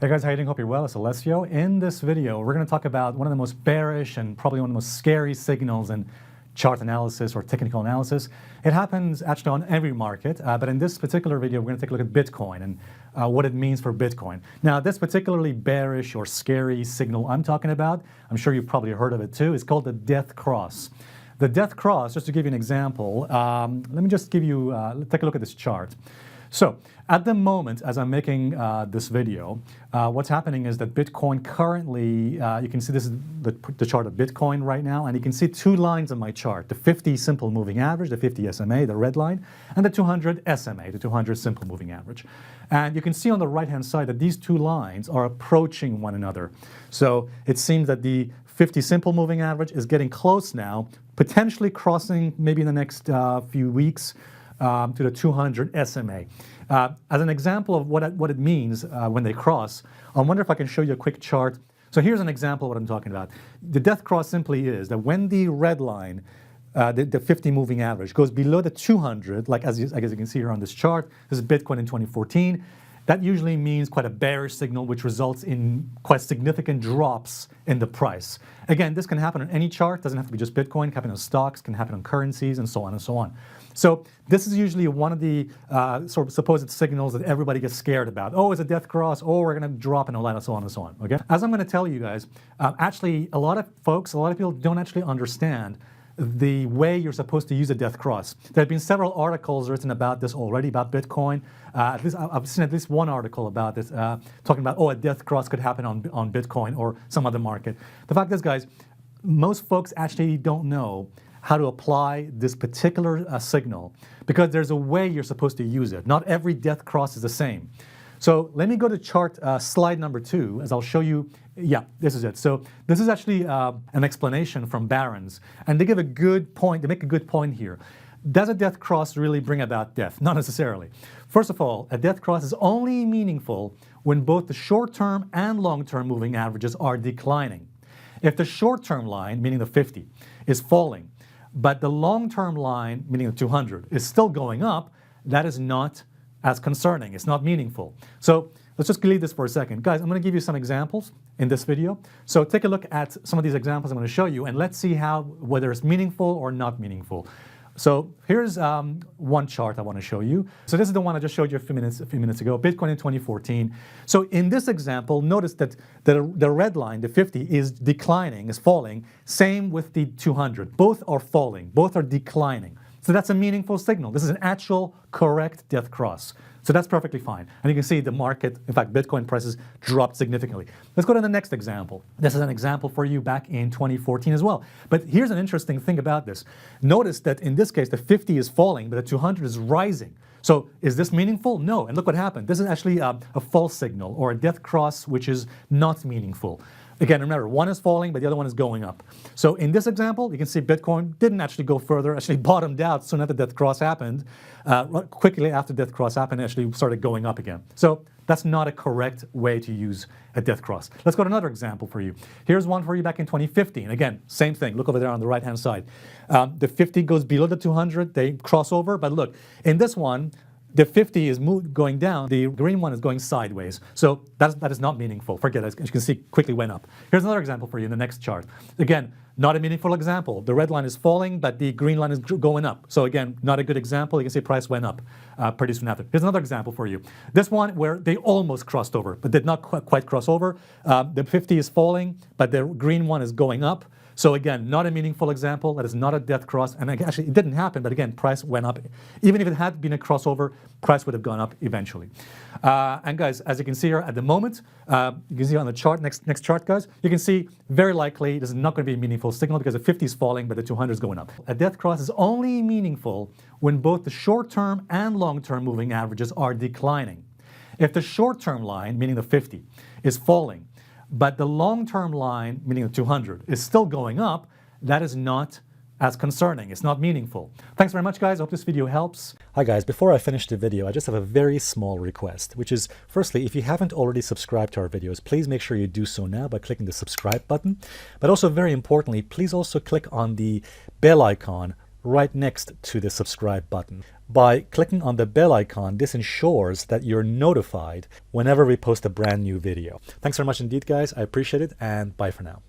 Hey guys, how you doing? Hope you're well. It's Alessio. In this video, we're going to talk about one of the most bearish and probably one of the most scary signals in chart analysis or technical analysis. It happens actually on every market, but in this particular video, we're going to take a look at Bitcoin and what it means for Bitcoin. Now, this particularly bearish or scary signal I'm talking about, I'm sure you've probably heard of it too, is called the death cross. The death cross, just to give you an example, let me just give you, take a look at this chart. So at the moment, as I'm making this video, what's happening is that Bitcoin currently, you can see this is the chart of Bitcoin right now, and you can see two lines on my chart, the 50 simple moving average, the 50 SMA, the red line, and the 200 SMA, the 200 simple moving average. And you can see on the right-hand side that these two lines are approaching one another. So it seems that the 50 simple moving average is getting close now, potentially crossing maybe in the next few weeks, to the 200 SMA. As an example of what it means when they cross, I wonder if I can show you a quick chart. So here's an example of what I'm talking about. The death cross simply is that when the red line, the 50 moving average, goes below the 200, like as you can see here on this chart, this is Bitcoin in 2014, that usually means quite a bearish signal, which results in quite significant drops in the price. Again, this can happen on any chart, doesn't have to be just Bitcoin, it can happen on stocks, can happen on currencies, and so on and so on. So this is usually one of the sort of supposed signals that everybody gets scared about. Oh, it's a death cross, oh, we're gonna drop and all that, and so on and so on, okay? As I'm gonna tell you guys, actually a lot of people don't actually understand the way you're supposed to use a death cross. There have been several articles written about this already, about Bitcoin. At least I've seen at least one article about this, talking about, oh, a death cross could happen on Bitcoin or some other market. The fact is, guys, most folks actually don't know how to apply this particular signal because there's a way you're supposed to use it. Not every death cross is the same. So let me go to chart slide number 2, as I'll show you. Yeah, this is it. So this is actually an explanation from Barron's, and they give a good point. They make a good point here. Does a death cross really bring about death? Not necessarily. First of all, a death cross is only meaningful when both the short-term and long-term moving averages are declining. If the short-term line, meaning the 50, is falling, but the long-term line, meaning the 200, is still going up, that is not as concerning. It's not meaningful. So let's just leave this for a second. Guys, I'm going to give you some examples in this video. So take a look at some of these examples I'm going to show you, and let's see whether it's meaningful or not meaningful. So here's one chart I want to show you. So this is the one I just showed you a few minutes ago, Bitcoin in 2014. So in this example, notice that the red line, the 50, is declining, is falling. Same with the 200. Both are falling. Both are declining. So that's a meaningful signal. This is an actual correct death cross. So that's perfectly fine. And you can see the market, in fact, Bitcoin prices dropped significantly. Let's go to the next example. This is an example for you back in 2014 as well. But here's an interesting thing about this. Notice that in this case, the 50 is falling, but the 200 is rising. So is this meaningful? No. And look what happened. This is actually a false signal or a death cross, which is not meaningful. Again, remember, one is falling, but the other one is going up. So in this example, you can see Bitcoin didn't actually go further, actually bottomed out soon after death cross happened. Quickly after death cross happened, actually started going up again. So that's not a correct way to use a death cross. Let's go to another example for you. Here's one for you back in 2015. Again, same thing. Look over there on the right-hand side. The 50 goes below the 200. They cross over. But look, in this one, the 50 is going down, the green one is going sideways. So that is not meaningful. Forget it. As you can see, quickly went up. Here's another example for you in the next chart. Again, not a meaningful example. The red line is falling, but the green line is going up. So again, not a good example. You can see price went up pretty soon after. Here's another example for you. This one where they almost crossed over, but did not quite cross over. The 50 is falling, but the green one is going up. So again, not a meaningful example. That is not a death cross. And actually, it didn't happen, but again, price went up. Even if it had been a crossover, price would have gone up eventually. And guys, as you can see here at the moment, you can see on the chart, next chart, guys, you can see very likely this is not going to be a meaningful signal because the 50 is falling, but the 200 is going up. A death cross is only meaningful when both the short-term and long-term moving averages are declining. If the short-term line, meaning the 50, is falling, but the long-term line, meaning the 200, is still going up, that is not as concerning. It's not meaningful. Thanks very much, guys. I hope this video helps. Hi, guys. Before I finish the video, I just have a very small request, which is, firstly, if you haven't already subscribed to our videos, please make sure you do so now by clicking the subscribe button. But also, very importantly, please also click on the bell icon right next to the subscribe button. By clicking on the bell icon, this ensures that you're notified whenever we post a brand new video. Thanks very much indeed, guys. I appreciate it, and bye for now.